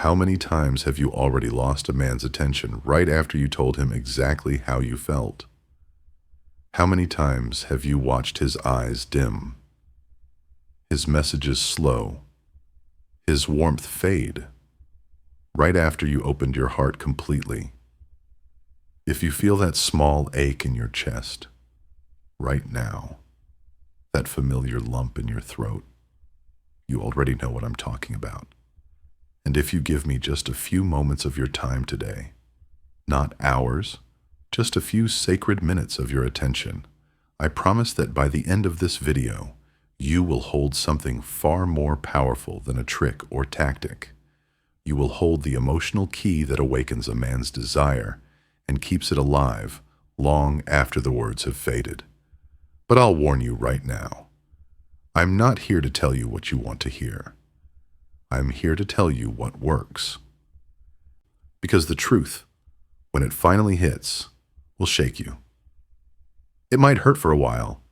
How many times have you already lost a man's attention right after you told him exactly how you felt? How many times have you watched his eyes dim, his messages slow, his warmth fade, right after you opened your heart completely? If you feel that small ache in your chest, right now, that familiar lump in your throat, you already know what I'm talking about. And if you give me just a few moments of your time today, not hours, just a few sacred minutes of your attention, I promise that by the end of this video, you will hold something far more powerful than a trick or tactic. You will hold the emotional key that awakens a man's desire and keeps it alive long after the words have faded. But I'll warn you right now, I'm not here to tell you what you want to hear. I'm here to tell you what works. Because the truth, when it finally hits, will shake you. It might hurt for a while,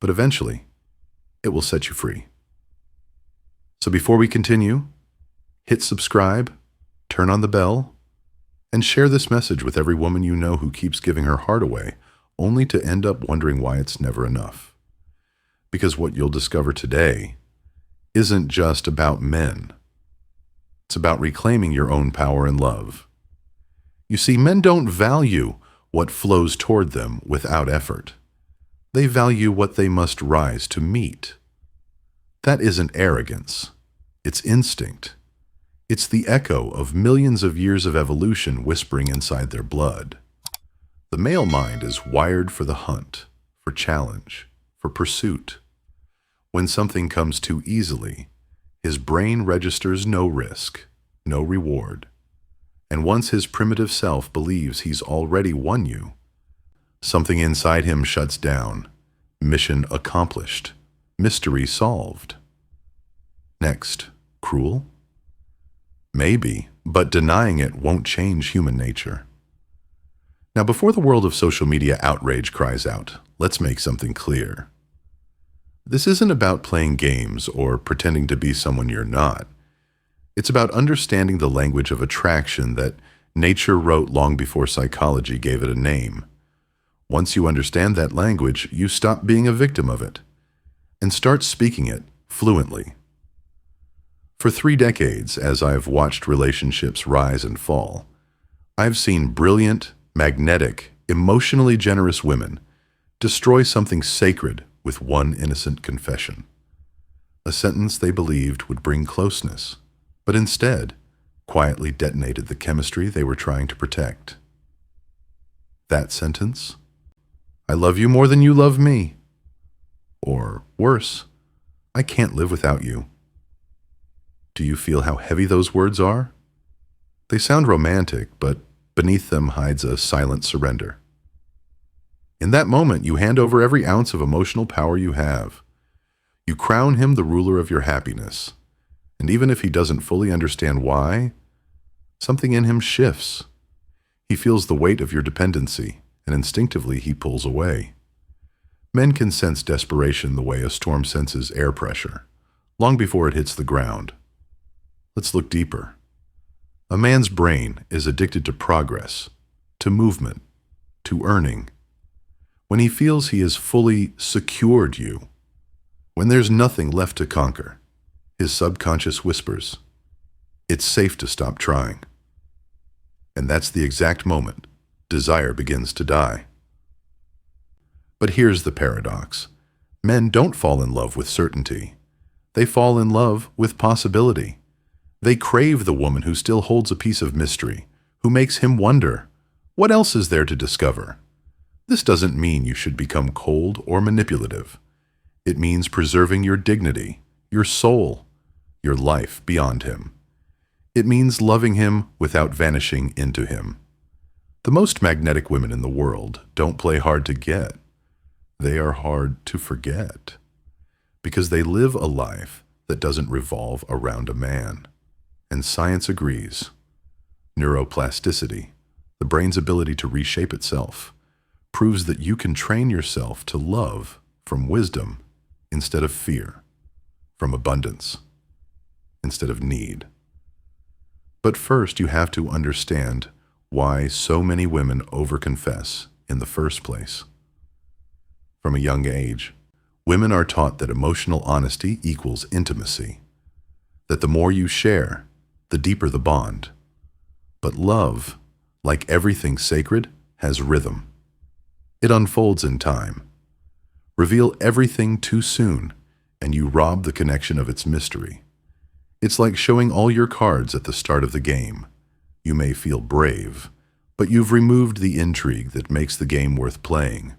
but eventually, it will set you free. So before we continue, hit subscribe, turn on the bell, and share this message with every woman you know who keeps giving her heart away, only to end up wondering why it's never enough. Because what you'll discover today isn't just about men. It's about reclaiming your own power and love. You see, men don't value what flows toward them without effort. They value what they must rise to meet. That isn't arrogance. It's instinct. It's the echo of millions of years of evolution whispering inside their blood. The male mind is wired for the hunt, for challenge, for pursuit. When something comes too easily, his brain registers no risk, no reward. And once his primitive self believes he's already won you, something inside him shuts down. Mission accomplished. Mystery solved. Next, cruel? Maybe, but denying it won't change human nature. Now, before the world of social media outrage cries out, let's make something clear. This isn't about playing games or pretending to be someone you're not. It's about understanding the language of attraction that nature wrote long before psychology gave it a name. Once you understand that language, you stop being a victim of it and start speaking it fluently. For 3 decades, as I've watched relationships rise and fall, I've seen brilliant, magnetic, emotionally generous women destroy something sacred with one innocent confession. A sentence they believed would bring closeness, but instead quietly detonated the chemistry they were trying to protect. That sentence? I love you more than you love me. Or worse, I can't live without you. Do you feel how heavy those words are? They sound romantic, but beneath them hides a silent surrender. In that moment, you hand over every ounce of emotional power you have. You crown him the ruler of your happiness. And even if he doesn't fully understand why, something in him shifts. He feels the weight of your dependency, and instinctively he pulls away. Men can sense desperation the way a storm senses air pressure, long before it hits the ground. Let's look deeper. A man's brain is addicted to progress, to movement, to earning. When he feels he has fully secured you, when there's nothing left to conquer, his subconscious whispers, it's safe to stop trying. And that's the exact moment desire begins to die. But here's the paradox. Men don't fall in love with certainty. They fall in love with possibility. They crave the woman who still holds a piece of mystery, who makes him wonder, what else is there to discover? This doesn't mean you should become cold or manipulative. It means preserving your dignity, your soul, your life beyond him. It means loving him without vanishing into him. The most magnetic women in the world don't play hard to get. They are hard to forget. Because they live a life that doesn't revolve around a man. And science agrees. Neuroplasticity, the brain's ability to reshape itself, proves that you can train yourself to love from wisdom instead of fear, from abundance instead of need. But first, you have to understand why so many women overconfess in the first place. From a young age, women are taught that emotional honesty equals intimacy, that the more you share, the deeper the bond. But love, like everything sacred, has rhythm. It unfolds in time. Reveal everything too soon, and you rob the connection of its mystery. It's like showing all your cards at the start of the game. You may feel brave, but you've removed the intrigue that makes the game worth playing.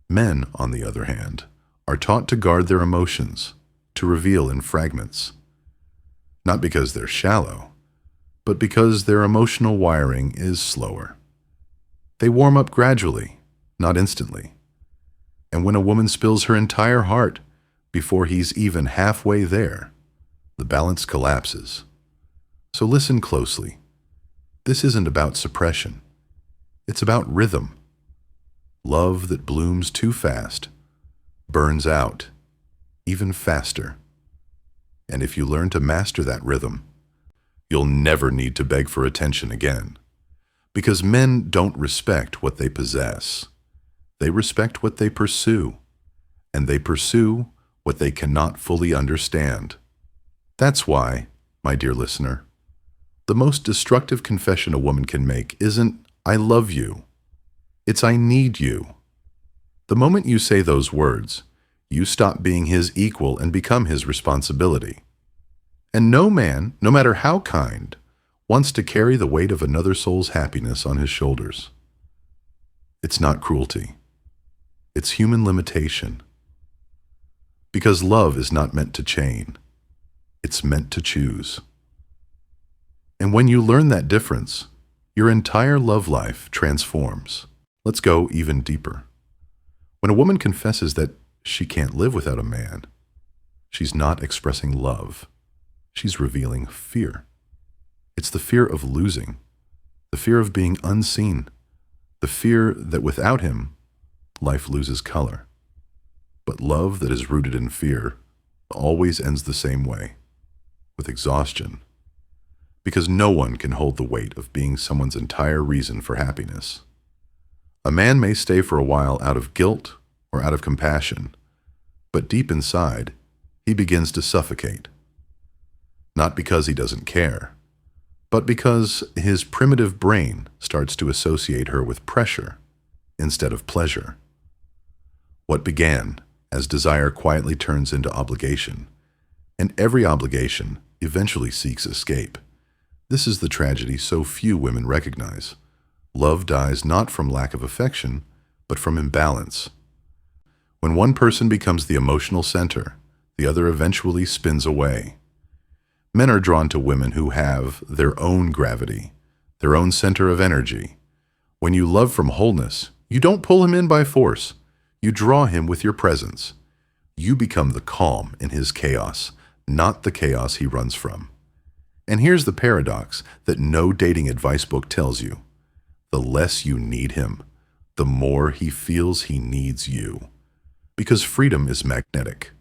Men, on the other hand, are taught to guard their emotions, to reveal in fragments. Not because they're shallow, but because their emotional wiring is slower. They warm up gradually, not instantly. And when a woman spills her entire heart before he's even halfway there, the balance collapses. So listen closely. This isn't about suppression. It's about rhythm. Love that blooms too fast burns out even faster. And if you learn to master that rhythm, you'll never need to beg for attention again. Because men don't respect what they possess. They respect what they pursue, and they pursue what they cannot fully understand. That's why, my dear listener, the most destructive confession a woman can make isn't, "I love you." It's, "I need you." The moment you say those words, you stop being his equal and become his responsibility. And no man, no matter how kind, wants to carry the weight of another soul's happiness on his shoulders. It's not cruelty. It's human limitation. Because love is not meant to chain. It's meant to choose. And when you learn that difference, your entire love life transforms. Let's go even deeper. When a woman confesses that she can't live without a man, she's not expressing love. She's revealing fear. It's the fear of losing, the fear of being unseen, the fear that without him, life loses color. But love that is rooted in fear always ends the same way, with exhaustion. Because no one can hold the weight of being someone's entire reason for happiness. A man may stay for a while out of guilt or out of compassion, but deep inside, he begins to suffocate. Not because he doesn't care, but because his primitive brain starts to associate her with pressure instead of pleasure. What began as desire quietly turns into obligation, and every obligation eventually seeks escape. This is the tragedy so few women recognize. Love dies not from lack of affection, but from imbalance. When one person becomes the emotional center, the other eventually spins away. Men are drawn to women who have their own gravity, their own center of energy. When you love from wholeness, you don't pull him in by force. You draw him with your presence. You become the calm in his chaos, not the chaos he runs from. And here's the paradox that no dating advice book tells you. The less you need him, the more he feels he needs you. Because freedom is magnetic.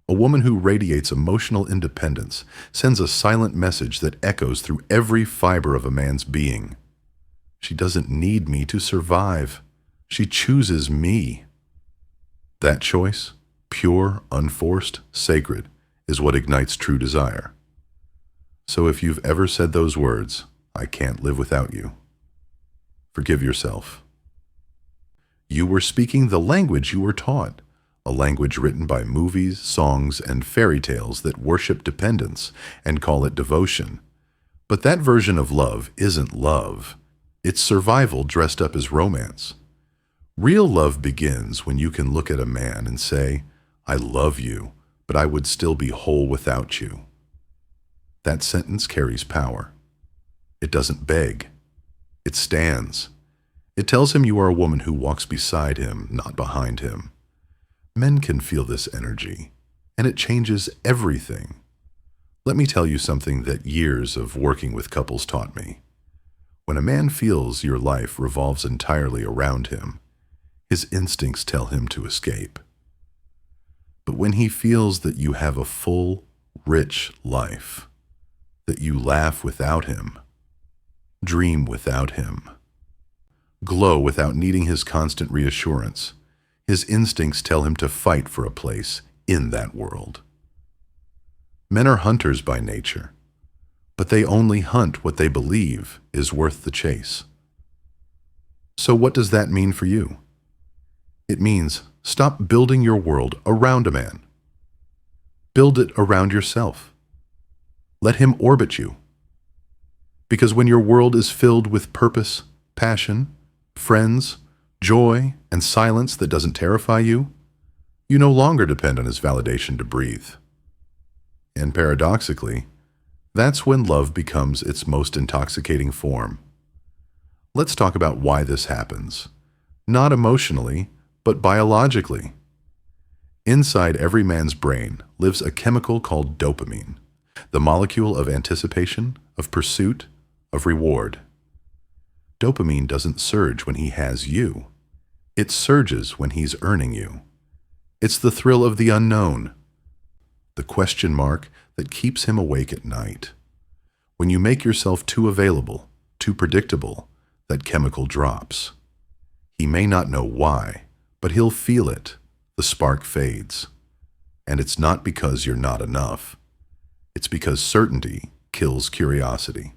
A woman who radiates emotional independence sends a silent message that echoes through every fiber of a man's being. She doesn't need me to survive. She chooses me. That choice, pure, unforced, sacred, is what ignites true desire. So if you've ever said those words, "I can't live without you," forgive yourself. You were speaking the language you were taught, a language written by movies, songs, and fairy tales that worship dependence and call it devotion. But that version of love isn't love. It's survival dressed up as romance. Real love begins when you can look at a man and say, "I love you, but I would still be whole without you." That sentence carries power. It doesn't beg. It stands. It tells him you are a woman who walks beside him, not behind him. Men can feel this energy, and it changes everything. Let me tell you something that years of working with couples taught me. When a man feels your life revolves entirely around him, his instincts tell him to escape. But when he feels that you have a full, rich life, that you laugh without him, dream without him, glow without needing his constant reassurance. His instincts tell him to fight for a place in that world. Men are hunters by nature, but they only hunt what they believe is worth the chase. So what does that mean for you? It means stop building your world around a man. Build it around yourself. Let him orbit you. Because when your world is filled with purpose, passion, friends, joy, and silence that doesn't terrify you, you no longer depend on his validation to breathe. And paradoxically, that's when love becomes its most intoxicating form. Let's talk about why this happens. Not emotionally, but biologically. Inside every man's brain lives a chemical called dopamine, the molecule of anticipation, of pursuit, of reward. Dopamine doesn't surge when he has you. It surges when he's earning you. It's the thrill of the unknown, the question mark that keeps him awake at night. When you make yourself too available, too predictable, that chemical drops. He may not know why, but he'll feel it. The spark fades. And it's not because you're not enough. It's because certainty kills curiosity.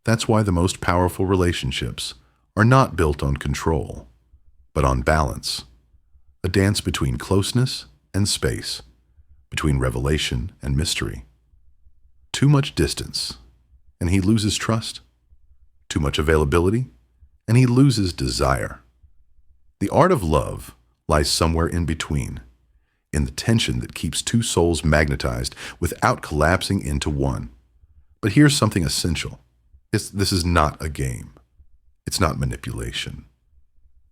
That's why the most powerful relationships are not built on control, but on balance. A dance between closeness and space, between revelation and mystery. Too much distance, and he loses trust. Too much availability, and he loses desire. The art of love lies somewhere in between, in the tension that keeps two souls magnetized without collapsing into one. But here's something essential. This is not a game. It's not manipulation.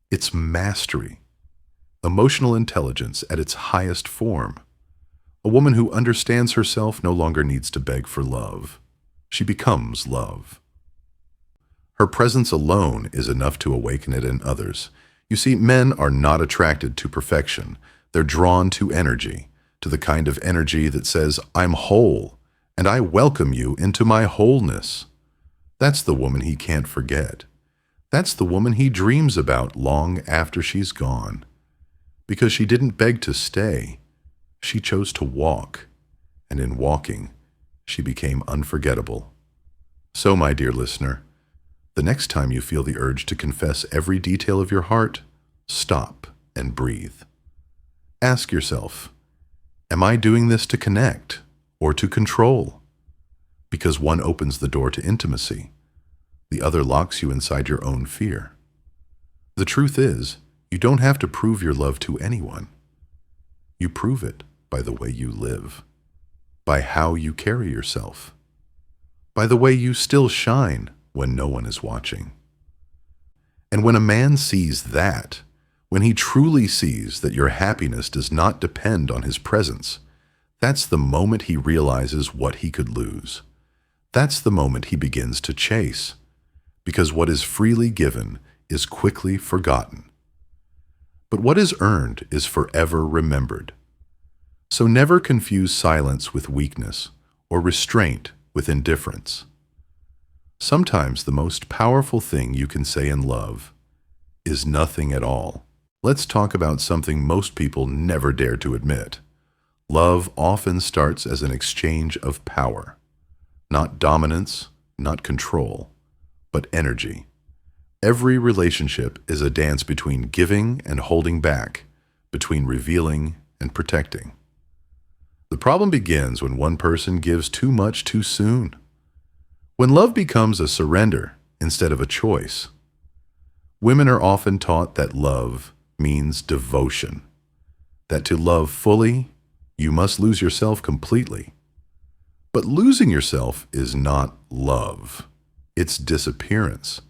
It's mastery. Emotional intelligence at its highest form. A woman who understands herself no longer needs to beg for love. She becomes love. Her presence alone is enough to awaken it in others. You see, men are not attracted to perfection. They're drawn to energy, to the kind of energy that says, I'm whole, and I welcome you into my wholeness. That's the woman he can't forget. That's the woman he dreams about long after she's gone. Because she didn't beg to stay. She chose to walk, and in walking, she became unforgettable. So, my dear listener, the next time you feel the urge to confess every detail of your heart, stop and breathe. Ask yourself, am I doing this to connect or to control? Because one opens the door to intimacy, the other locks you inside your own fear. The truth is, you don't have to prove your love to anyone. You prove it by the way you live, by how you carry yourself, by the way you still shine when no one is watching. And when a man sees that, when he truly sees that your happiness does not depend on his presence, that's the moment he realizes what he could lose. That's the moment he begins to chase, because what is freely given is quickly forgotten. But what is earned is forever remembered. So never confuse silence with weakness or restraint with indifference. Sometimes the most powerful thing you can say in love is nothing at all. Let's talk about something most people never dare to admit. Love often starts as an exchange of power. Not dominance, not control, but energy. Every relationship is a dance between giving and holding back, between revealing and protecting. The problem begins when one person gives too much too soon. When love becomes a surrender instead of a choice. Women are often taught that love means devotion, that to love fully, you must lose yourself completely. But losing yourself is not love. It's disappearance.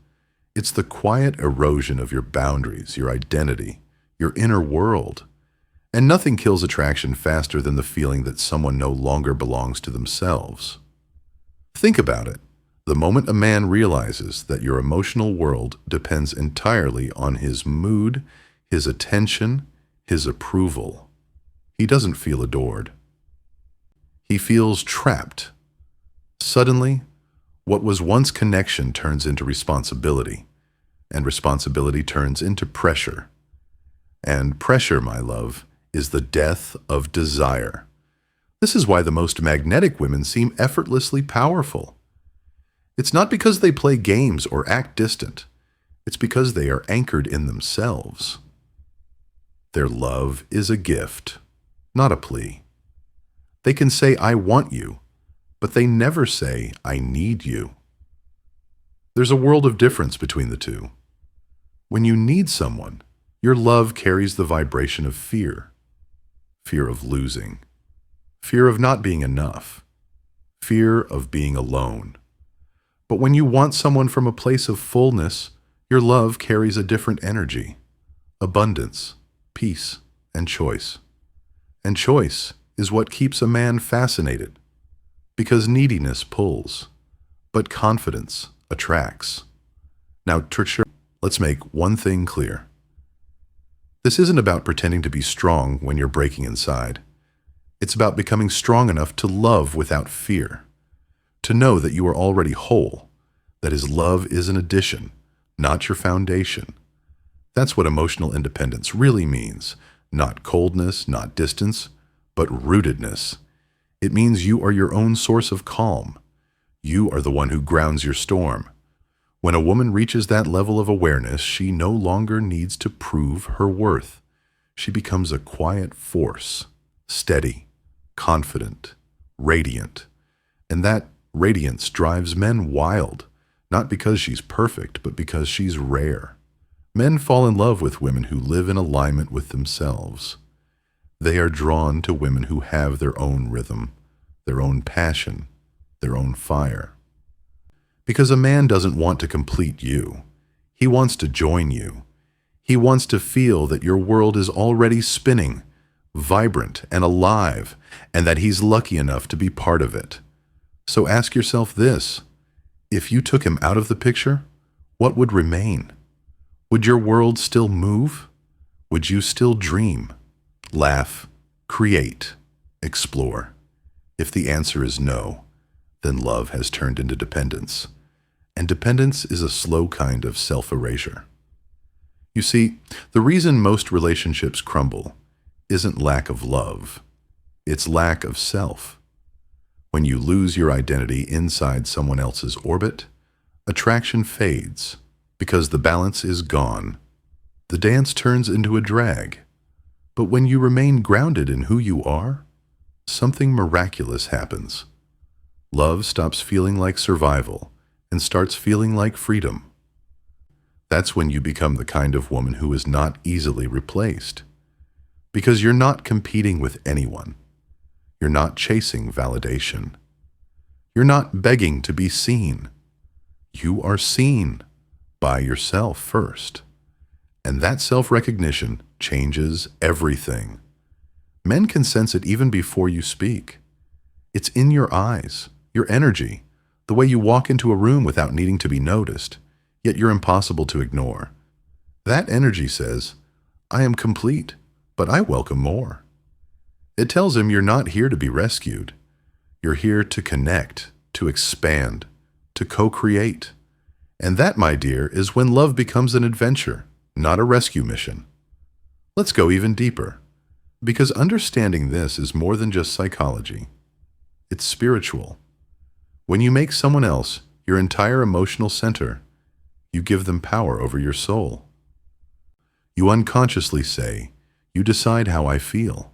It's the quiet erosion of your boundaries, your identity, your inner world. And nothing kills attraction faster than the feeling that someone no longer belongs to themselves. Think about it. The moment a man realizes that your emotional world depends entirely on his mood, his attention, his approval, he doesn't feel adored. He feels trapped. Suddenly, what was once connection turns into responsibility, and responsibility turns into pressure. And pressure, my love, is the death of desire. This is why the most magnetic women seem effortlessly powerful. It's not because they play games or act distant. It's because they are anchored in themselves. Their love is a gift, not a plea. They can say, I want you, but they never say, I need you. There's a world of difference between the two. When you need someone, your love carries the vibration of fear. Fear of losing. Fear of not being enough. Fear of being alone. But when you want someone from a place of fullness, your love carries a different energy. Abundance, peace, and choice. And choice is what keeps a man fascinated. Because neediness pulls, but confidence attracts. Now, Trisha, let's make one thing clear. This isn't about pretending to be strong when you're breaking inside. It's about becoming strong enough to love without fear, to know that you are already whole, that his love is an addition, not your foundation. That's what emotional independence really means. Not coldness, not distance, but rootedness. It means you are your own source of calm. You are the one who grounds your storm. When a woman reaches that level of awareness, she no longer needs to prove her worth. She becomes a quiet force, steady, confident, radiant. And that radiance drives men wild, not because she's perfect, but because she's rare. Men fall in love with women who live in alignment with themselves. They are drawn to women who have their own rhythm, their own passion, their own fire. Because a man doesn't want to complete you. He wants to join you. He wants to feel that your world is already spinning, vibrant and alive, and that he's lucky enough to be part of it. So ask yourself this: if you took him out of the picture, what would remain? Would your world still move? Would you still dream, laugh, create, explore? If the answer is no, then love has turned into dependence. And dependence is a slow kind of self-erasure. You see, the reason most relationships crumble isn't lack of love, it's lack of self. When you lose your identity inside someone else's orbit, attraction fades because the balance is gone. The dance turns into a drag. But when you remain grounded in who you are, something miraculous happens. Love stops feeling like survival and starts feeling like freedom. That's when you become the kind of woman who is not easily replaced. Because you're not competing with anyone. You're not chasing validation. You're not begging to be seen. You are seen by yourself first. And that self-recognition changes everything. Men can sense it even before you speak. It's in your eyes, your energy, the way you walk into a room without needing to be noticed, yet you're impossible to ignore. That energy says, I am complete, but I welcome more. It tells him you're not here to be rescued. You're here to connect, to expand, to co-create. And that, my dear, is when love becomes an adventure, not a rescue mission. Let's go even deeper, because understanding this is more than just psychology. It's spiritual. When you make someone else your entire emotional center, you give them power over your soul. You unconsciously say, you decide how I feel.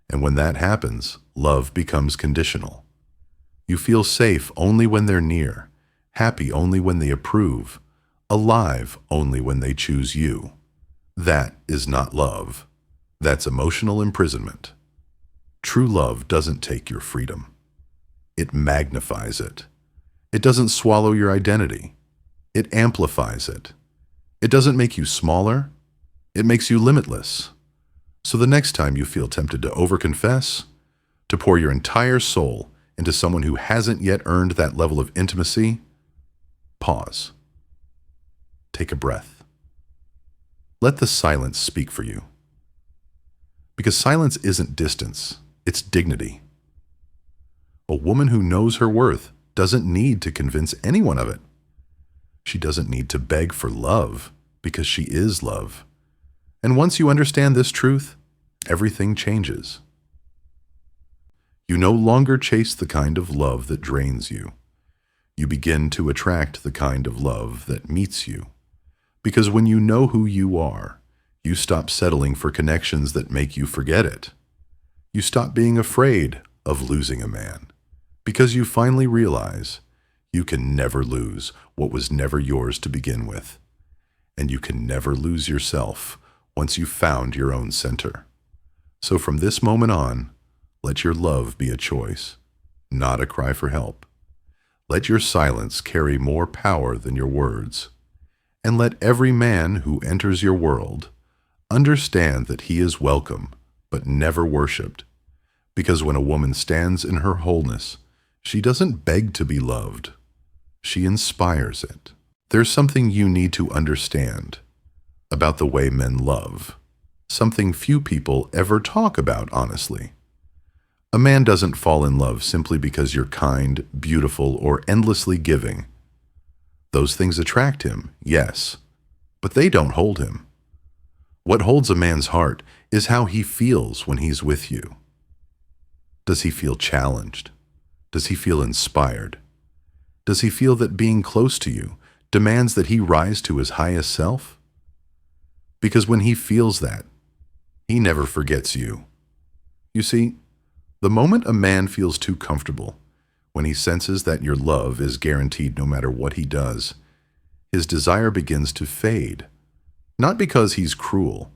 And when that happens, love becomes conditional. You feel safe only when they're near, happy only when they approve, alive only when they choose you. That is not love. That's emotional imprisonment. True love doesn't take your freedom. It magnifies it. It doesn't swallow your identity. It amplifies it. It doesn't make you smaller. It makes you limitless. So the next time you feel tempted to overconfess, to pour your entire soul into someone who hasn't yet earned that level of intimacy, pause. Take a breath. Let the silence speak for you. Because silence isn't distance, it's dignity. A woman who knows her worth doesn't need to convince anyone of it. She doesn't need to beg for love because she is love. And once you understand this truth, everything changes. You no longer chase the kind of love that drains you. You begin to attract the kind of love that meets you. Because when you know who you are, you stop settling for connections that make you forget it. You stop being afraid of losing a man. Because you finally realize you can never lose what was never yours to begin with. And you can never lose yourself once you've found your own center. So from this moment on, let your love be a choice, not a cry for help. Let your silence carry more power than your words. And let every man who enters your world understand that he is welcome, but never worshipped. Because when a woman stands in her wholeness, she doesn't beg to be loved. She inspires it. There's something you need to understand about the way men love. Something few people ever talk about honestly. A man doesn't fall in love simply because you're kind, beautiful, or endlessly giving. Those things attract him, yes, but they don't hold him. What holds a man's heart is how he feels when he's with you. Does he feel challenged? Does he feel inspired? Does he feel that being close to you demands that he rise to his highest self? Because when he feels that, he never forgets you. You see, the moment a man feels too comfortable, when he senses that your love is guaranteed no matter what he does, his desire begins to fade. Not because he's cruel,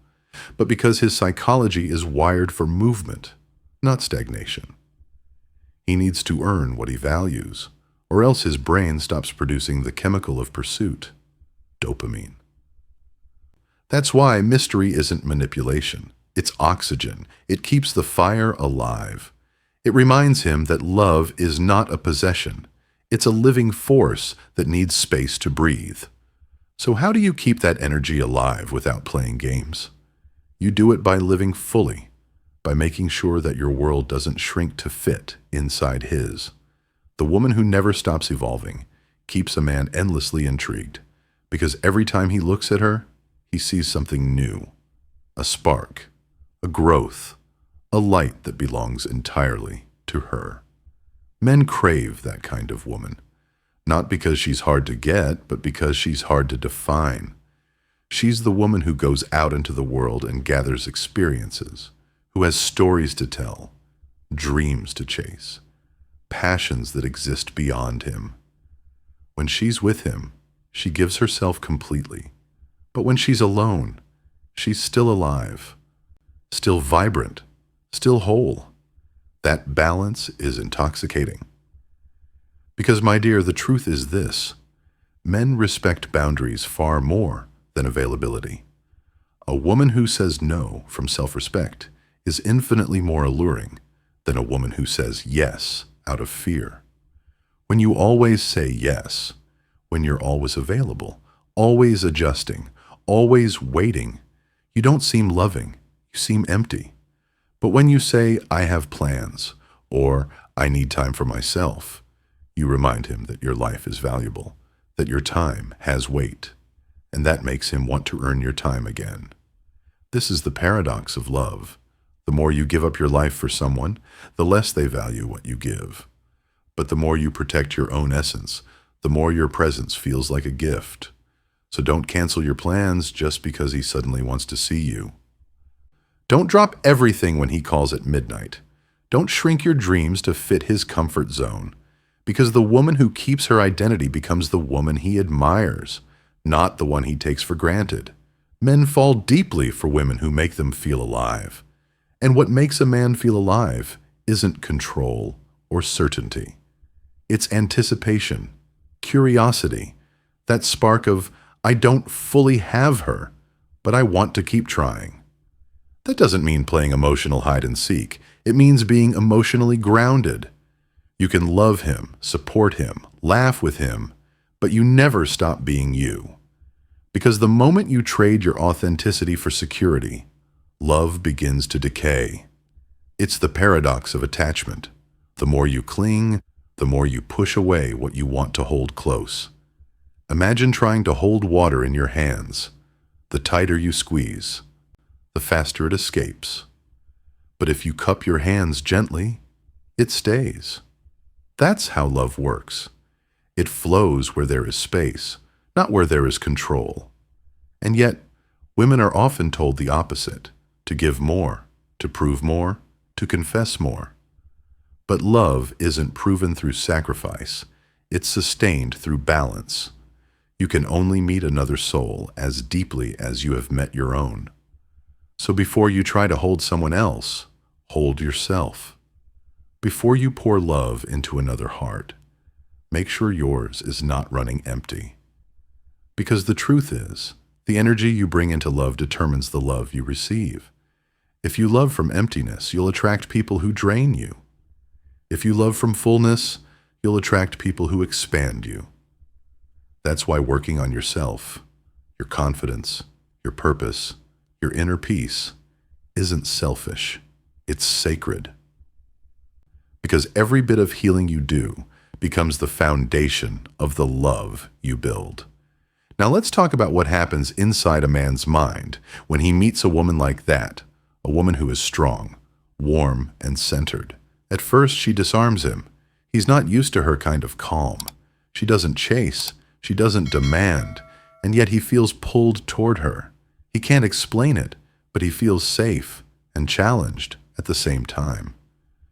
but because his psychology is wired for movement, not stagnation. He needs to earn what he values, or else his brain stops producing the chemical of pursuit, dopamine. That's why mystery isn't manipulation. It's oxygen. It keeps the fire alive. It reminds him that love is not a possession. It's a living force that needs space to breathe. So how do you keep that energy alive without playing games? You do it by living fully, by making sure that your world doesn't shrink to fit inside his. The woman who never stops evolving keeps a man endlessly intrigued, because every time he looks at her, he sees something new, a spark, a growth, a light that belongs entirely to her. Men crave that kind of woman, not because she's hard to get, but because she's hard to define. She's the woman who goes out into the world and gathers experiences, who has stories to tell, dreams to chase, passions that exist beyond him. When she's with him, she gives herself completely. But when she's alone, she's still alive, still vibrant, still whole. That balance is intoxicating. Because, my dear, the truth is this: men respect boundaries far more than availability. A woman who says no from self-respect is infinitely more alluring than a woman who says yes out of fear. When you always say yes, when you're always available, always adjusting, always waiting, you don't seem loving, you seem empty. But when you say, I have plans, or I need time for myself, you remind him that your life is valuable, that your time has weight, and that makes him want to earn your time again. This is the paradox of love. The more you give up your life for someone, the less they value what you give. But the more you protect your own essence, the more your presence feels like a gift. So don't cancel your plans just because he suddenly wants to see you. Don't drop everything when he calls at midnight. Don't shrink your dreams to fit his comfort zone, because the woman who keeps her identity becomes the woman he admires, not the one he takes for granted. Men fall deeply for women who make them feel alive. And what makes a man feel alive isn't control or certainty. It's anticipation, curiosity, that spark of, I don't fully have her, but I want to keep trying. That doesn't mean playing emotional hide and seek. It means being emotionally grounded. You can love him, support him, laugh with him, but you never stop being you. Because the moment you trade your authenticity for security, love begins to decay. It's the paradox of attachment. The more you cling, the more you push away what you want to hold close. Imagine trying to hold water in your hands. The tighter you squeeze, the faster it escapes. But if you cup your hands gently, it stays. That's how love works. It flows where there is space, not where there is control. And yet, women are often told the opposite, to give more, to prove more, to confess more. But love isn't proven through sacrifice. It's sustained through balance. You can only meet another soul as deeply as you have met your own. So before you try to hold someone else, hold yourself. Before you pour love into another heart, make sure yours is not running empty. Because the truth is, the energy you bring into love determines the love you receive. If you love from emptiness, you'll attract people who drain you. If you love from fullness, you'll attract people who expand you. That's why working on yourself, your confidence, your purpose, your inner peace isn't selfish, it's sacred. Because every bit of healing you do becomes the foundation of the love you build. Now let's talk about what happens inside a man's mind when he meets a woman like that, a woman who is strong, warm, and centered. At first, she disarms him. He's not used to her kind of calm. She doesn't chase, she doesn't demand, and yet he feels pulled toward her. He can't explain it, but he feels safe and challenged at the same time.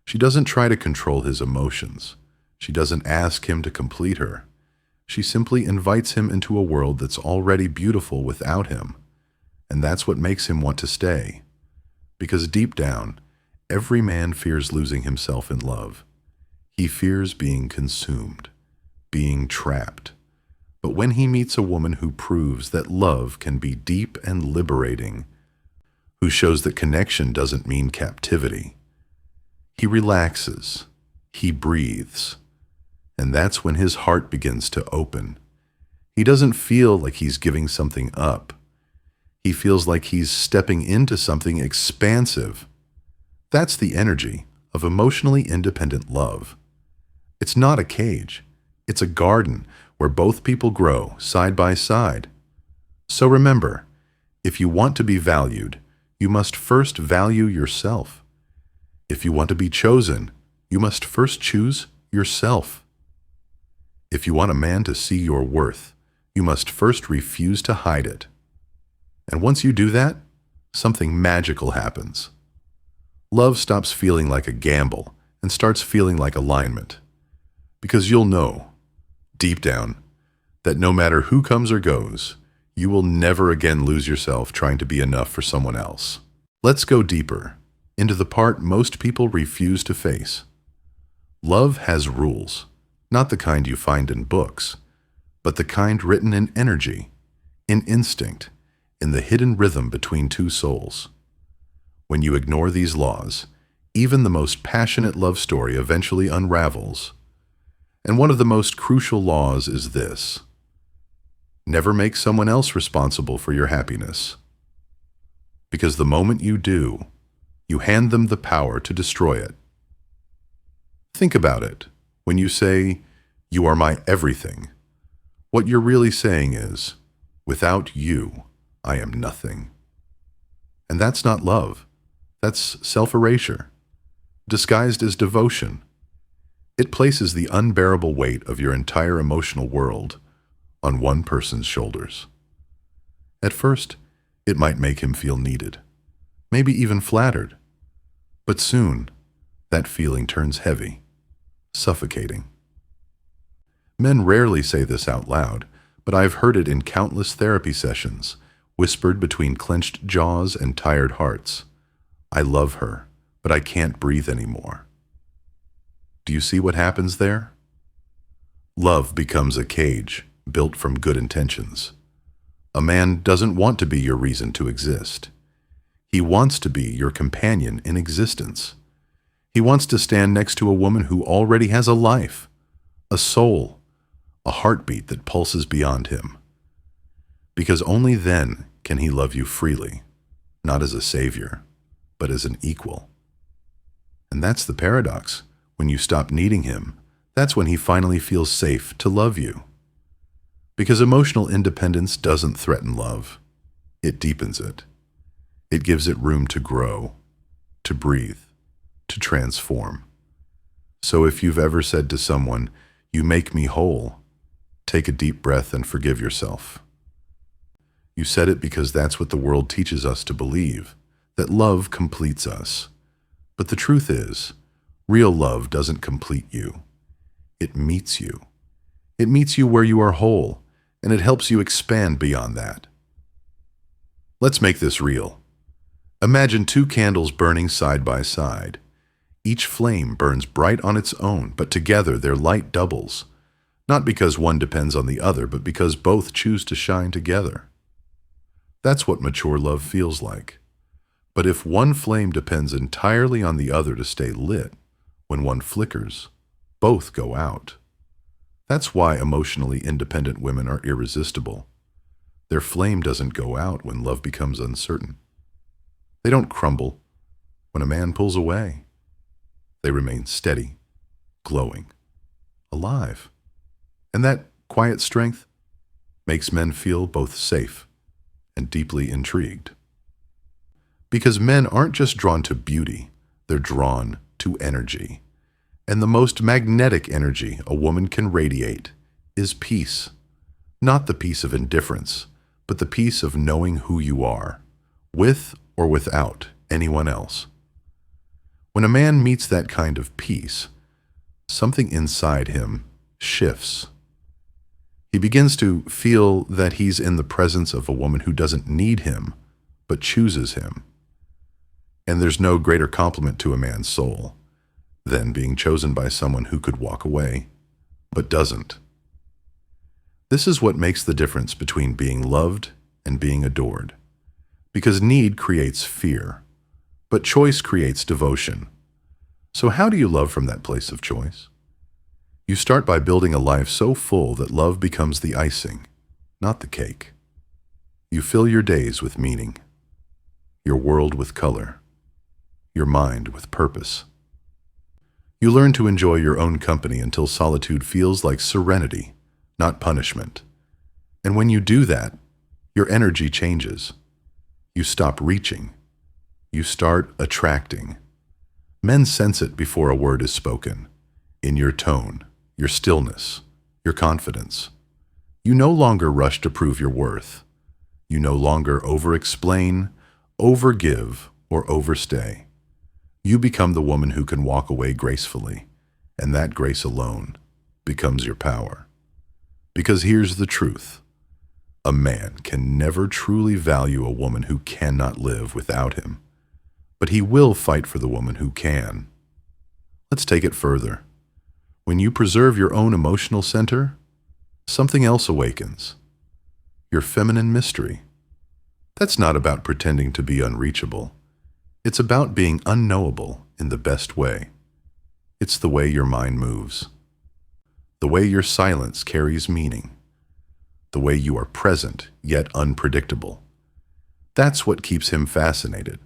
She doesn't try to control his emotions. She doesn't ask him to complete her. She simply invites him into a world that's already beautiful without him. And that's what makes him want to stay. Because deep down, every man fears losing himself in love. He fears being consumed, being trapped. But when he meets a woman who proves that love can be deep and liberating, who shows that connection doesn't mean captivity, he relaxes, he breathes, and that's when his heart begins to open. He doesn't feel like he's giving something up. He feels like he's stepping into something expansive. That's the energy of emotionally independent love. It's not a cage. It's a garden where both people grow side by side. So remember, if you want to be valued, you must first value yourself. If you want to be chosen, you must first choose yourself. If you want a man to see your worth, you must first refuse to hide it. And once you do that, something magical happens. Love stops feeling like a gamble and starts feeling like alignment. Because you'll know, deep down, that no matter who comes or goes, you will never again lose yourself trying to be enough for someone else. Let's go deeper, into the part most people refuse to face. Love has rules, not the kind you find in books, but the kind written in energy, in instinct, in the hidden rhythm between two souls. When you ignore these laws, even the most passionate love story eventually unravels. And one of the most crucial laws is this: never make someone else responsible for your happiness. Because the moment you do, you hand them the power to destroy it. Think about it. When you say, "You are my everything," what you're really saying is, "Without you, I am nothing." And that's not love. That's self-erasure, disguised as devotion. It places the unbearable weight of your entire emotional world on one person's shoulders. At first, it might make him feel needed, maybe even flattered. But soon, that feeling turns heavy, suffocating. Men rarely say this out loud, but I've heard it in countless therapy sessions, whispered between clenched jaws and tired hearts. I love her, but I can't breathe anymore. Do you see what happens there? Love becomes a cage built from good intentions. A man doesn't want to be your reason to exist. He wants to be your companion in existence. He wants to stand next to a woman who already has a life, a soul, a heartbeat that pulses beyond him. Because only then can he love you freely, not as a savior, but as an equal. And that's the paradox. When you stop needing him, That's when he finally feels safe to love you. Because emotional independence doesn't threaten love. It deepens it. It gives it room to grow, to breathe, to transform. So if you've ever said to someone, "You make me whole," take a deep breath and forgive yourself. You said it because that's what the world teaches us to believe, that love completes us. But the truth is, real love doesn't complete you. It meets you. It meets you where you are whole, and it helps you expand beyond that. Let's make this real. Imagine two candles burning side by side. Each flame burns bright on its own, but together their light doubles, not because one depends on the other, but because both choose to shine together. That's what mature love feels like. But if one flame depends entirely on the other to stay lit, when one flickers, both go out. That's why emotionally independent women are irresistible. Their flame doesn't go out when love becomes uncertain. They don't crumble when a man pulls away. They remain steady, glowing, alive. And that quiet strength makes men feel both safe and deeply intrigued. Because men aren't just drawn to beauty, they're drawn to energy. And the most magnetic energy a woman can radiate is peace. Not the peace of indifference, but the peace of knowing who you are, with or without anyone else. When a man meets that kind of peace, something inside him shifts. He begins to feel that he's in the presence of a woman who doesn't need him, but chooses him. And there's no greater compliment to a man's soul than being chosen by someone who could walk away, but doesn't. This is what makes the difference between being loved and being adored. Because need creates fear, but choice creates devotion. So how do you love from that place of choice? You start by building a life so full that love becomes the icing, not the cake. You fill your days with meaning, your world with color, your mind with purpose. You learn to enjoy your own company until solitude feels like serenity, not punishment. And when you do that, your energy changes. You stop reaching. You start attracting. Men sense it before a word is spoken, in your tone, your stillness, your confidence. You no longer rush to prove your worth. You no longer over-explain, over-give, or overstay. You become the woman who can walk away gracefully, and that grace alone becomes your power. Because here's the truth. A man can never truly value a woman who cannot live without him, but he will fight for the woman who can. Let's take it further. When you preserve your own emotional center, something else awakens. Your feminine mystery. That's not about pretending to be unreachable. It's about being unknowable in the best way. It's the way your mind moves. The way your silence carries meaning. The way you are present yet unpredictable. That's what keeps him fascinated.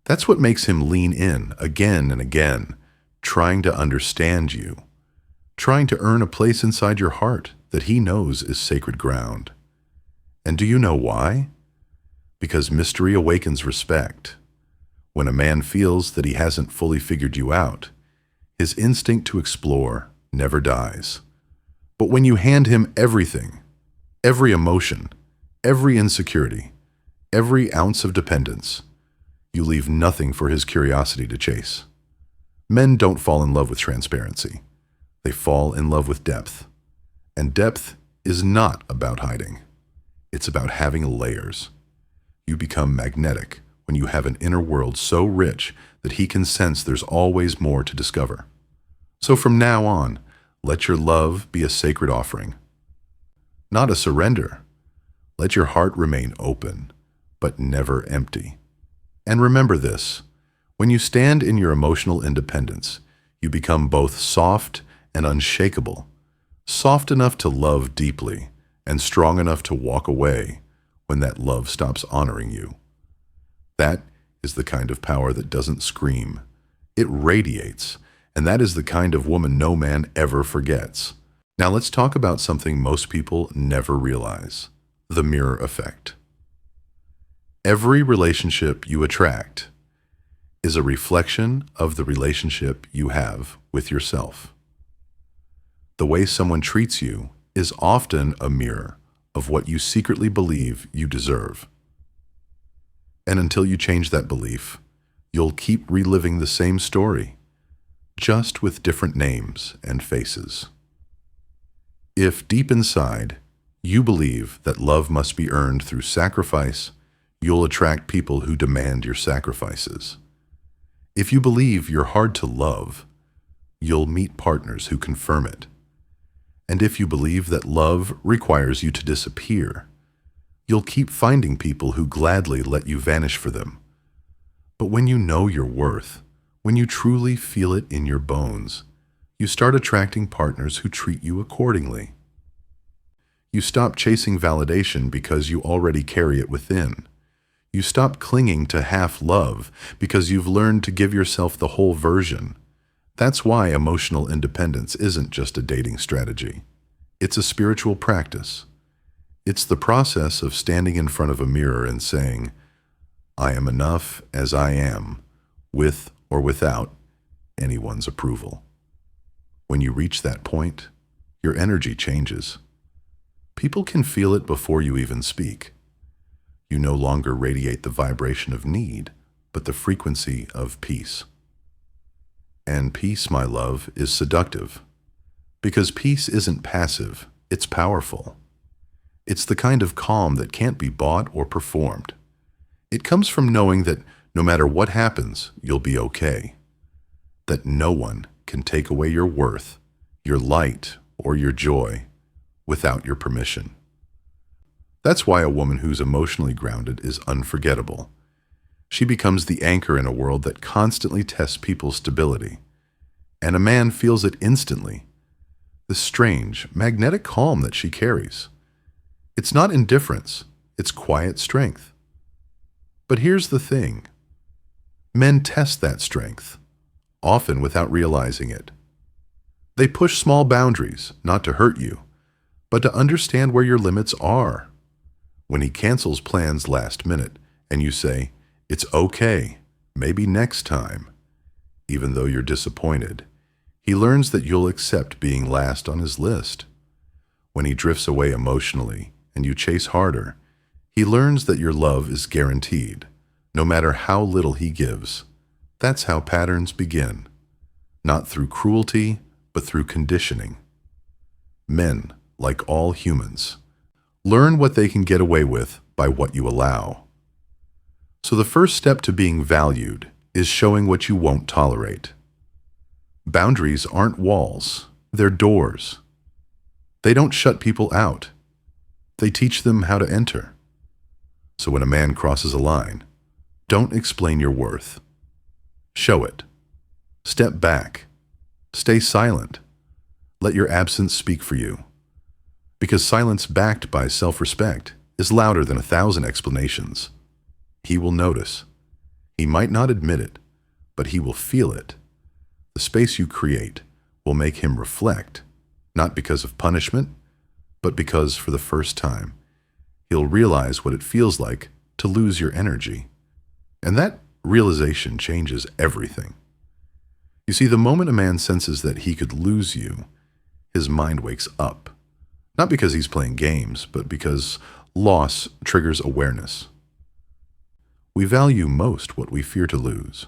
That's what makes him lean in again and again, trying to understand you, trying to earn a place inside your heart that he knows is sacred ground. And do you know why? Because mystery awakens respect. When a man feels that he hasn't fully figured you out, his instinct to explore never dies. But when you hand him everything, every emotion, every insecurity, every ounce of dependence, you leave nothing for his curiosity to chase. Men don't fall in love with transparency. They fall in love with depth. And depth is not about hiding. It's about having layers. You become magnetic when you have an inner world so rich that he can sense there's always more to discover. So from now on, let your love be a sacred offering. Not a surrender. Let your heart remain open, but never empty. And remember this, when you stand in your emotional independence, you become both soft and unshakable, soft enough to love deeply and strong enough to walk away when that love stops honoring you. That is the kind of power that doesn't scream. It radiates, And that is the kind of woman no man ever forgets. Now let's talk about something most people never realize: the mirror effect. Every relationship you attract is a reflection of the relationship you have with yourself. The way someone treats you is often a mirror of what you secretly believe you deserve. And until you change that belief, you'll keep reliving the same story, just with different names and faces. If deep inside you believe that love must be earned through sacrifice, you'll attract people who demand your sacrifices. If you believe you're hard to love, you'll meet partners who confirm it. And if you believe that love requires you to disappear, you'll keep finding people who gladly let you vanish for them. But when you know your worth, when you truly feel it in your bones, you start attracting partners who treat you accordingly. You stop chasing validation because you already carry it within. You stop clinging to half love because you've learned to give yourself the whole version. That's why emotional independence isn't just a dating strategy. It's a spiritual practice. It's the process of standing in front of a mirror and saying, "I am enough as I am, with or without anyone's approval." When you reach that point, your energy changes. People can feel it before you even speak. You no longer radiate the vibration of need, but the frequency of peace. And peace, my love, is seductive. Because peace isn't passive, it's powerful. It's the kind of calm that can't be bought or performed. It comes from knowing that no matter what happens, you'll be okay. That no one can take away your worth, your light, or your joy without your permission. That's why a woman who's emotionally grounded is unforgettable. She becomes the anchor in a world that constantly tests people's stability. And a man feels it instantly. The strange, magnetic calm that she carries. It's not indifference, it's quiet strength. But here's the thing. Men test that strength, often without realizing it. They push small boundaries, not to hurt you, but to understand where your limits are. When he cancels plans last minute and you say, "It's okay, maybe next time," even though you're disappointed, he learns that you'll accept being last on his list. When he drifts away emotionally and you chase harder, he learns that your love is guaranteed, no matter how little he gives. That's how patterns begin, not through cruelty, but through conditioning. Men, like all humans, learn what they can get away with by what you allow. So the first step to being valued is showing what you won't tolerate. Boundaries aren't walls, they're doors. They don't shut people out. They teach them how to enter. So when a man crosses a line, don't explain your worth. Show it. Step back. Stay silent. Let your absence speak for you. Because silence backed by self-respect is louder than 1,000 explanations. He will notice. He might not admit it, but he will feel it. The space you create will make him reflect, not because of punishment, but because for the first time, he'll realize what it feels like to lose your energy. And that realization changes everything. You see, the moment a man senses that he could lose you, his mind wakes up. Not because he's playing games, but because loss triggers awareness. We value most what we fear to lose.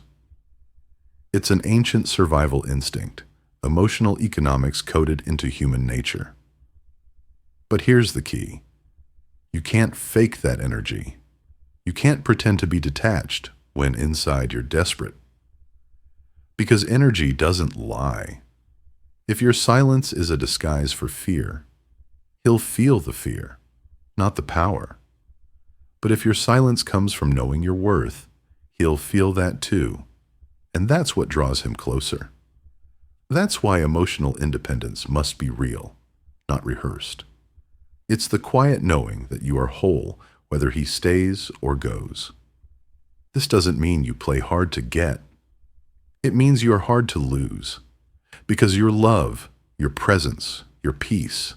It's an ancient survival instinct, emotional economics coded into human nature. But here's the key. You can't fake that energy. You can't pretend to be detached when inside you're desperate. Because energy doesn't lie. If your silence is a disguise for fear, he'll feel the fear, not the power. But if your silence comes from knowing your worth, he'll feel that too. And that's what draws him closer. That's why emotional independence must be real, not rehearsed. It's the quiet knowing that you are whole whether he stays or goes. This doesn't mean you play hard to get. It means you are hard to lose. Because your love, your presence, your peace,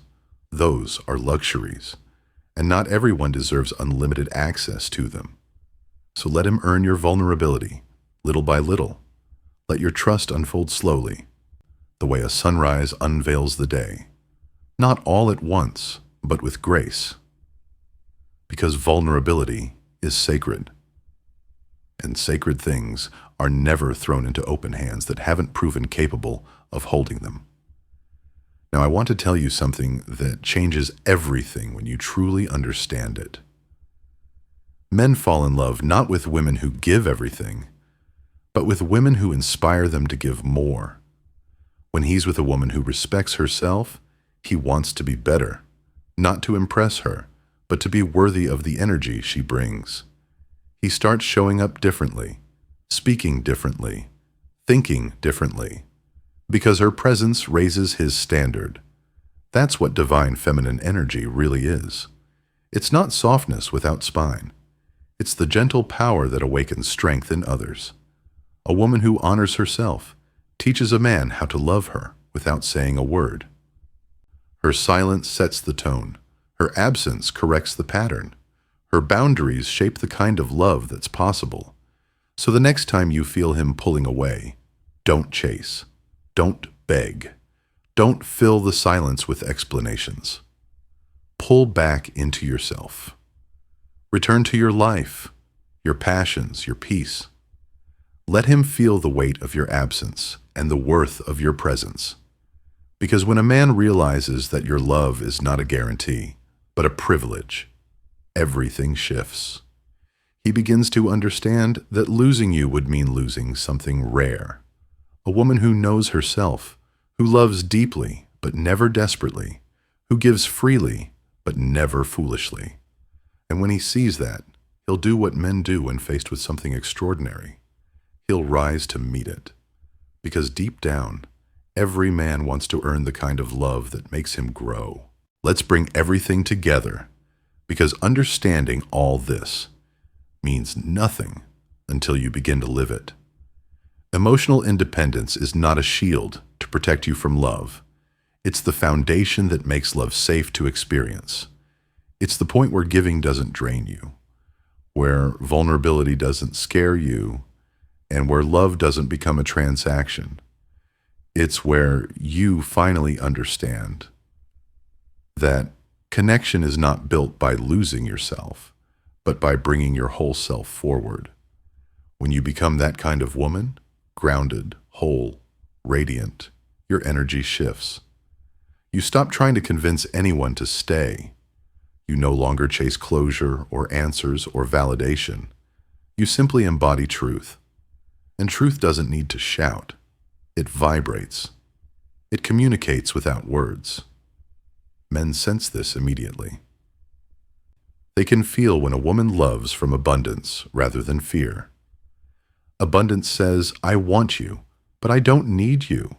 those are luxuries, and not everyone deserves unlimited access to them. So let him earn your vulnerability, little by little. Let your trust unfold slowly, the way a sunrise unveils the day. Not all at once, but with grace. Because vulnerability is sacred. And sacred things are never thrown into open hands that haven't proven capable of holding them. Now, I want to tell you something that changes everything when you truly understand it. Men fall in love not with women who give everything, but with women who inspire them to give more. When he's with a woman who respects herself, he wants to be better, not to impress her, but to be worthy of the energy she brings. He starts showing up differently, speaking differently, thinking differently, because her presence raises his standard. That's what divine feminine energy really is. It's not softness without spine. It's the gentle power that awakens strength in others. A woman who honors herself teaches a man how to love her without saying a word. Her silence sets the tone. Her absence corrects the pattern. Her boundaries shape the kind of love that's possible. So the next time you feel him pulling away, don't chase. Don't beg. Don't fill the silence with explanations. Pull back into yourself. Return to your life, your passions, your peace. Let him feel the weight of your absence and the worth of your presence. Because when a man realizes that your love is not a guarantee, but a privilege, everything shifts. He begins to understand that losing you would mean losing something rare. A woman who knows herself, who loves deeply but never desperately, who gives freely but never foolishly. And when he sees that, he'll do what men do when faced with something extraordinary. He'll rise to meet it. Because deep down, every man wants to earn the kind of love that makes him grow. Let's bring everything together, because understanding all this means nothing until you begin to live it. Emotional independence is not a shield to protect you from love. It's the foundation that makes love safe to experience. It's the point where giving doesn't drain you, where vulnerability doesn't scare you, and where love doesn't become a transaction. It's where you finally understand that connection is not built by losing yourself, but by bringing your whole self forward. When you become that kind of woman, grounded, whole, radiant, your energy shifts. You stop trying to convince anyone to stay. You no longer chase closure or answers or validation. You simply embody truth. And truth doesn't need to shout. It vibrates. It communicates without words. Men sense this immediately. They can feel when a woman loves from abundance rather than fear. Abundance says, I want you, but I don't need you.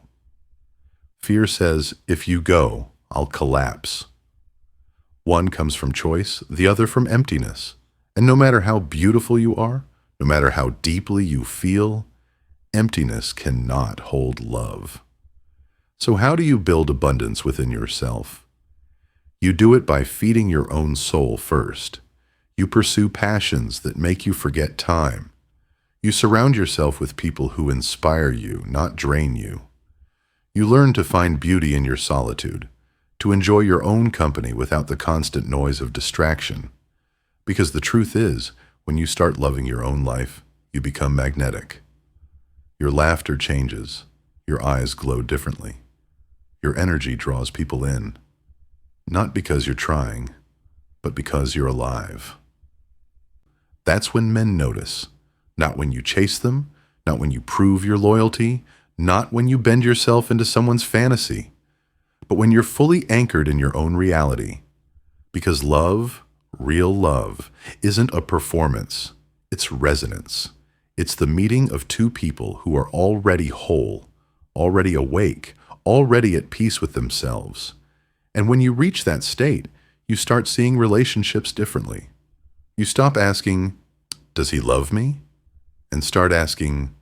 Fear says, if you go, I'll collapse. One comes from choice, the other from emptiness. And no matter how beautiful you are, no matter how deeply you feel, emptiness cannot hold love. So how do you build abundance within yourself? You do it by feeding your own soul first. You pursue passions that make you forget time. You surround yourself with people who inspire you, not drain you. You learn to find beauty in your solitude, to enjoy your own company without the constant noise of distraction. Because the truth is, when you start loving your own life, you become magnetic. Your laughter changes. Your eyes glow differently. Your energy draws people in. Not because you're trying, but because you're alive. That's when men notice. Not when you chase them, not when you prove your loyalty, not when you bend yourself into someone's fantasy, but when you're fully anchored in your own reality. Because love, real love, isn't a performance, it's resonance. It's the meeting of two people who are already whole, already awake, already at peace with themselves. And when you reach that state, you start seeing relationships differently. You stop asking, does he love me? And start asking,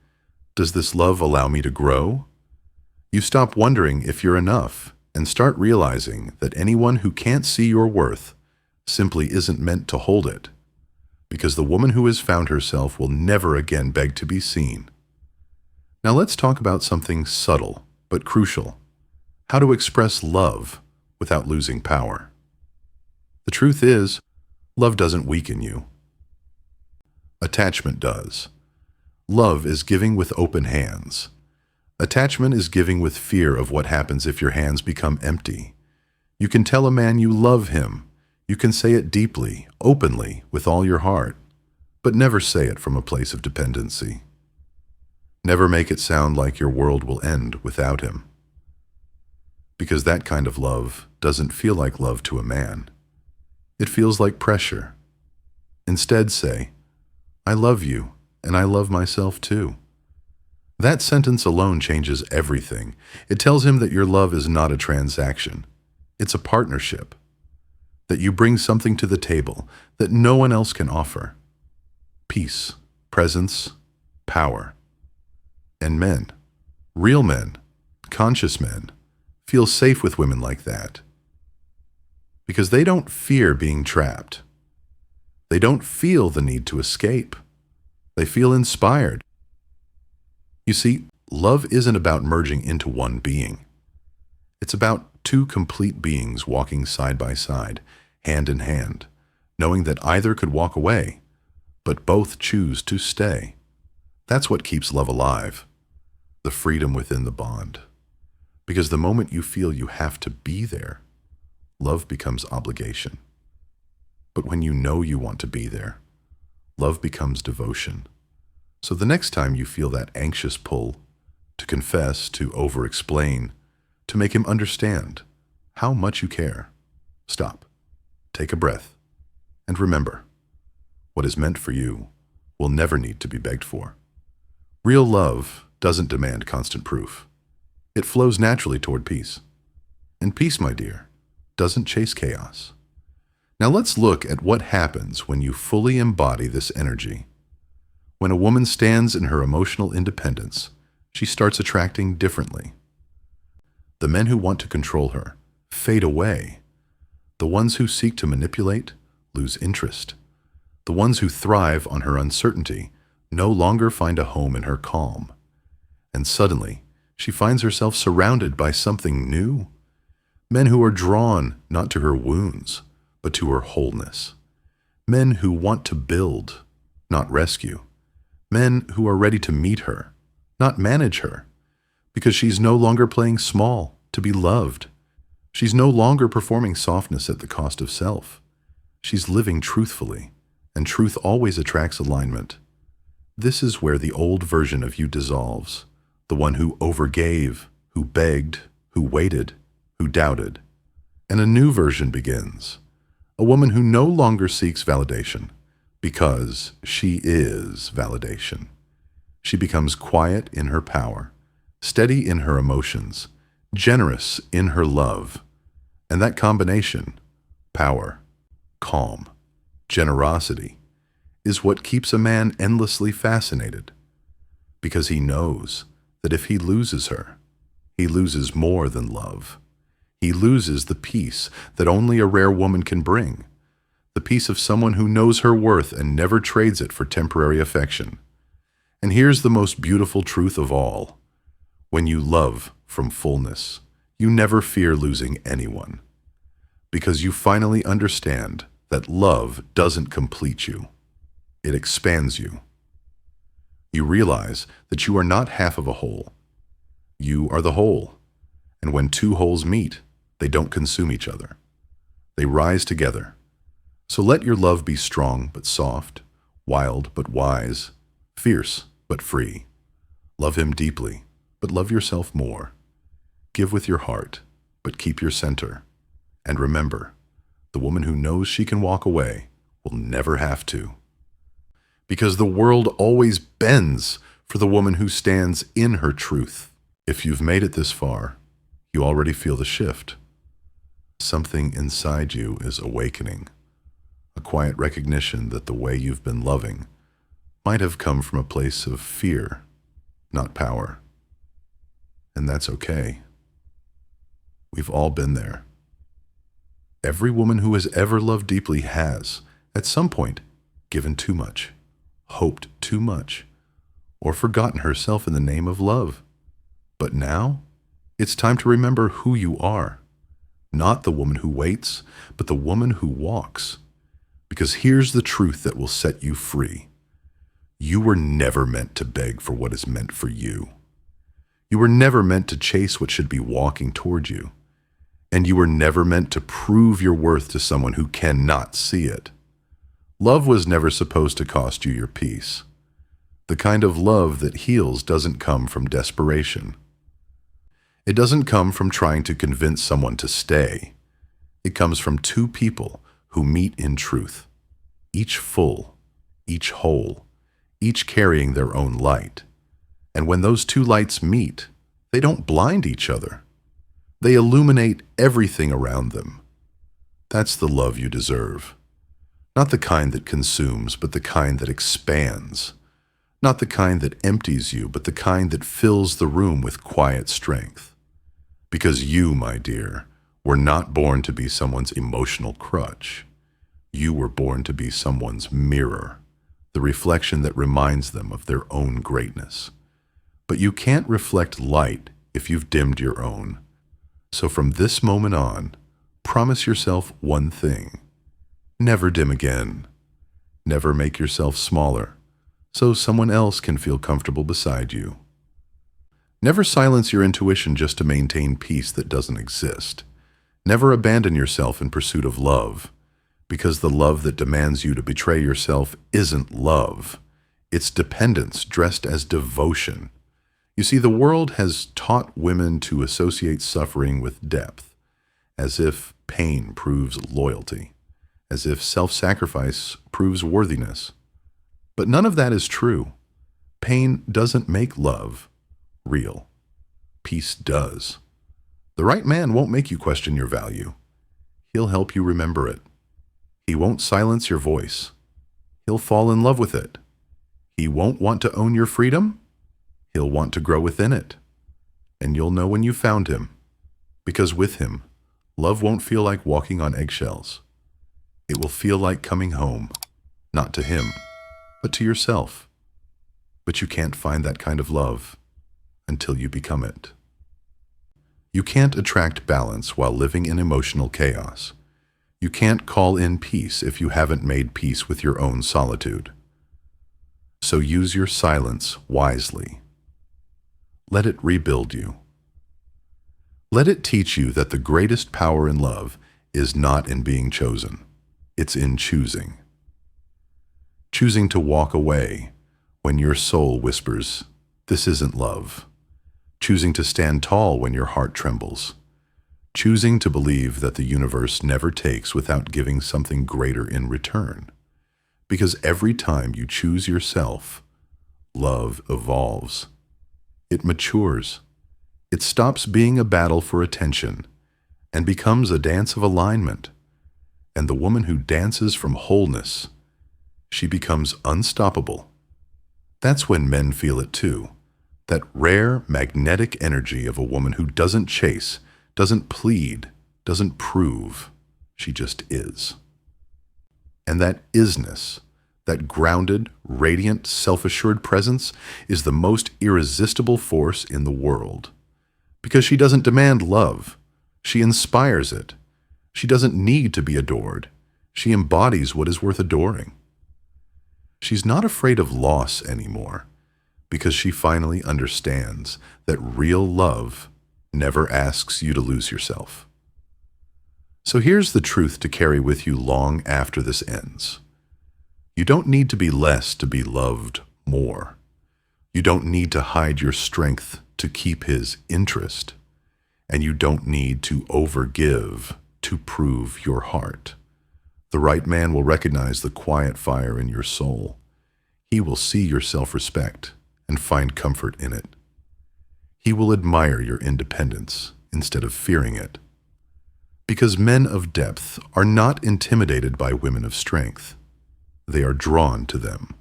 does this love allow me to grow? You stop wondering if you're enough and start realizing that anyone who can't see your worth simply isn't meant to hold it, because the woman who has found herself will never again beg to be seen. Now let's talk about something subtle but crucial: how to express love without losing power. The truth is, love doesn't weaken you. Attachment does. Love is giving with open hands. Attachment is giving with fear of what happens if your hands become empty. You can tell a man you love him. You can say it deeply, openly, with all your heart, but never say it from a place of dependency. Never make it sound like your world will end without him, because that kind of love doesn't feel like love to a man. It feels like pressure. Instead say, "I love you, and I love myself too." That sentence alone changes everything. It tells him that your love is not a transaction. It's a partnership. That you bring something to the table that no one else can offer. Peace, presence, power. And men, real men, conscious men, feel safe with women like that. Because they don't fear being trapped. They don't feel the need to escape. They feel inspired. You see, love isn't about merging into one being. It's about two complete beings walking side by side, hand in hand, knowing that either could walk away, but both choose to stay. That's what keeps love alive, the freedom within the bond. Because the moment you feel you have to be there, love becomes obligation. But when you know you want to be there, love becomes devotion. So the next time you feel that anxious pull to confess, to over-explain, to make him understand how much you care, stop, take a breath, and remember, what is meant for you will never need to be begged for. Real love doesn't demand constant proof. It flows naturally toward peace. And peace, my dear, doesn't chase chaos. Now let's look at what happens when you fully embody this energy. When a woman stands in her emotional independence, she starts attracting differently. The men who want to control her fade away. The ones who seek to manipulate lose interest. The ones who thrive on her uncertainty no longer find a home in her calm. And suddenly, she finds herself surrounded by something new. Men who are drawn not to her wounds, but to her wholeness. Men who want to build, not rescue. Men who are ready to meet her, not manage her, because she's no longer playing small to be loved. She's no longer performing softness at the cost of self. She's living truthfully, and truth always attracts alignment. This is where the old version of you dissolves, the one who overgave, who begged, who waited, who doubted. And a new version begins, a woman who no longer seeks validation, because she is validation. She becomes quiet in her power, steady in her emotions, generous in her love. And that combination, power, calm, generosity, is what keeps a man endlessly fascinated. Because he knows that if he loses her, he loses more than love. He loses the peace that only a rare woman can bring. The peace of someone who knows her worth and never trades it for temporary affection. And here's the most beautiful truth of all. When you love from fullness, you never fear losing anyone. Because you finally understand that love doesn't complete you. It expands you. You realize that you are not half of a whole. You are the whole. And when two wholes meet, they don't consume each other. They rise together. So let your love be strong but soft, wild but wise, fierce but free. Love him deeply, but love yourself more. Give with your heart, but keep your center. And remember, the woman who knows she can walk away will never have to. Because the world always bends for the woman who stands in her truth. If you've made it this far, you already feel the shift. Something inside you is awakening. A quiet recognition that the way you've been loving might have come from a place of fear, not power. And that's okay. We've all been there. Every woman who has ever loved deeply has, at some point, given too much, hoped too much, or forgotten herself in the name of love. But now, it's time to remember who you are. Not the woman who waits, but the woman who walks. Because here's the truth that will set you free. You were never meant to beg for what is meant for you. You were never meant to chase what should be walking toward you. And you were never meant to prove your worth to someone who cannot see it. Love was never supposed to cost you your peace. The kind of love that heals doesn't come from desperation. It doesn't come from trying to convince someone to stay. It comes from two people who meet in truth, each full, each whole, each carrying their own light. And when those two lights meet, they don't blind each other. They illuminate everything around them. That's the love you deserve. Not the kind that consumes, but the kind that expands. Not the kind that empties you, but the kind that fills the room with quiet strength. Because you, my dear, were not born to be someone's emotional crutch. You were born to be someone's mirror, the reflection that reminds them of their own greatness. But you can't reflect light if you've dimmed your own. So from this moment on, promise yourself one thing. Never dim again. Never make yourself smaller, so someone else can feel comfortable beside you. Never silence your intuition just to maintain peace that doesn't exist. Never abandon yourself in pursuit of love, because the love that demands you to betray yourself isn't love. It's dependence dressed as devotion. You see, the world has taught women to associate suffering with depth, as if pain proves loyalty, as if self-sacrifice proves worthiness. But none of that is true. Pain doesn't make love real. Peace does. The right man won't make you question your value. He'll help you remember it. He won't silence your voice. He'll fall in love with it. He won't want to own your freedom. He'll want to grow within it. And you'll know when you found him. Because with him, love won't feel like walking on eggshells. It will feel like coming home, not to him, but to yourself. But you can't find that kind of love until you become it. You can't attract balance while living in emotional chaos. You can't call in peace if you haven't made peace with your own solitude. So use your silence wisely. Let it rebuild you. Let it teach you that the greatest power in love is not in being chosen. It's in choosing. Choosing to walk away when your soul whispers, "This isn't love." Choosing to stand tall when your heart trembles. Choosing to believe that the universe never takes without giving something greater in return. Because every time you choose yourself, love evolves. It matures. It stops being a battle for attention and becomes a dance of alignment. And the woman who dances from wholeness, she becomes unstoppable. That's when men feel it too. That rare, magnetic energy of a woman who doesn't chase, doesn't plead, doesn't prove. She just is. And that isness, that grounded, radiant, self-assured presence is the most irresistible force in the world. Because she doesn't demand love. She inspires it. She doesn't need to be adored. She embodies what is worth adoring. She's not afraid of loss anymore, because she finally understands that real love never asks you to lose yourself. So here's the truth to carry with you long after this ends. You don't need to be less to be loved more. You don't need to hide your strength to keep his interest. And you don't need to overgive to prove your heart. The right man will recognize the quiet fire in your soul. He will see your self-respect and find comfort in it. He will admire your independence instead of fearing it. Because men of depth are not intimidated by women of strength. They are drawn to them.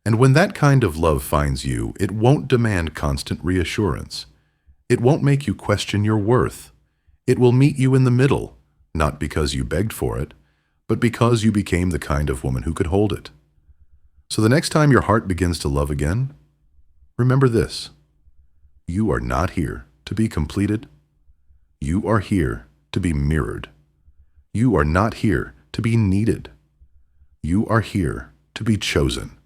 And when that kind of love finds you, it won't demand constant reassurance. It won't make you question your worth. It will meet you in the middle, not because you begged for it, but because you became the kind of woman who could hold it. So the next time your heart begins to love again, remember this: you are not here to be completed. You are here to be mirrored. You are not here to be needed. You are here to be chosen.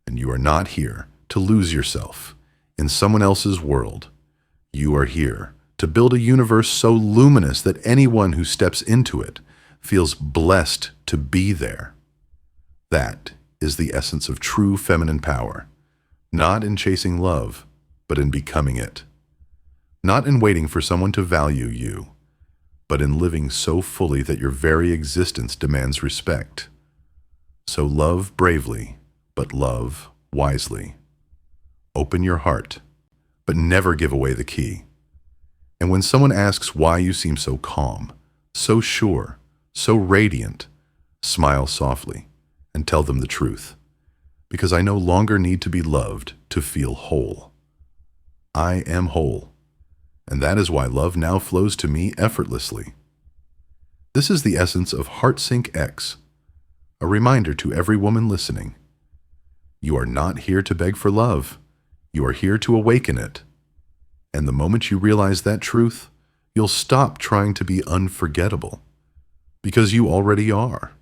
And you are not here to lose yourself in someone else's world. You are here to build a universe so luminous that anyone who steps into it feels blessed to be there. That is the essence of true feminine power, not in chasing love, but in becoming it. Not in waiting for someone to value you, but in living so fully that your very existence demands respect. So love bravely, but love wisely. Open your heart, but never give away the key. And when someone asks why you seem so calm, so sure, so radiant, smile softly and tell them the truth. Because I no longer need to be loved to feel whole. I am whole, and that is why love now flows to me effortlessly. This is the essence of HeartSync X, a reminder to every woman listening. You are not here to beg for love. You are here to awaken it. And the moment you realize that truth, you'll stop trying to be unforgettable, because you already are.